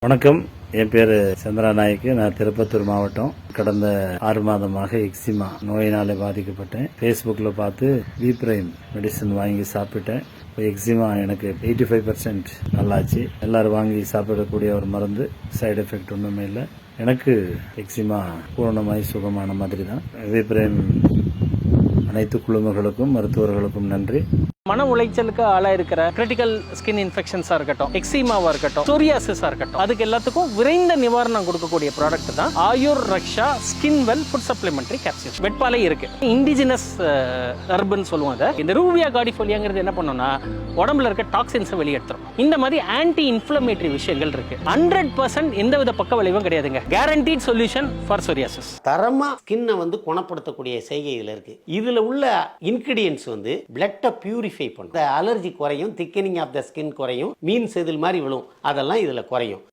வணக்கம், என் பேர் சந்திரா நாயக்கு. நான் திருப்பத்தூர் மாவட்டம். கடந்த 6 மாதமாக எக்ஸிமா நோயினாலே பாதிக்கப்பட்டேன். ஃபேஸ்புக்கில் பார்த்து V-Prime மெடிசன் வாங்கி சாப்பிட்டேன். இப்போ எக்ஸிமா எனக்கு 85% நல்லாச்சு. எல்லாரும் வாங்கி சாப்பிடக்கூடிய ஒரு மருந்து. சைடு எஃபெக்ட் ஒன்றுமே இல்லை. எனக்கு எக்ஸிமா பூரணமாய் சுகமான மாதிரி தான். V-Prime அனைத்து குழுமங்களுக்கும் மருத்துவர்களுக்கும் நன்றி. மன உளைச்சலுக்கு ஆளாயிருக்கிற கிரிட்டிக்கல் ஸ்கின் இன்ஃபெக்ஷன்ஸா இருக்கட்டும், எக்ஸிமாவா இருக்கட்டும், சொரியாசிஸா இருக்கட்டும், அதுக்கு எல்லாத்துக்கும் விரைந்த நிவாரணம் கொடுக்கக்கூடிய ப்ராடக்ட் தான் Ayur Raksha skin well food supplementary capsule. வெட்பாலே இருக்கு. இண்டிஜினஸ் ஹெர்ப்னு சொல்லுவாங்க. இந்த ரூவியா கார்டிஃபோலியாங்கிறது என்ன பண்ணும்னா உடம்புல இருக்க டாக்ஸின்ஸை வெளியேற்றும். இந்த மாதிரி ஆன்டி இன்ஃப்ளமேட்டரி விஷயங்கள் இருக்கு. 100% எந்தவித பக்க விளைவும் கிடையாதுங்க. Guaranteed solution for psoriasis. தரமா ஸ்கின்னை குணப்படுத்தக்கூடிய செய்கை இதுல இருக்கு. இதுல உள்ள இன்கிரியன்ஸ் பிளட்டை பியூரிஃபை பண்ணும். அலர்ஜி குறையும், திக்கனிங் ஆஃப் த ஸ்கின் குறையும், மீன் செதில் மாதிரி விழும், அதெல்லாம் இதுல குறையும்.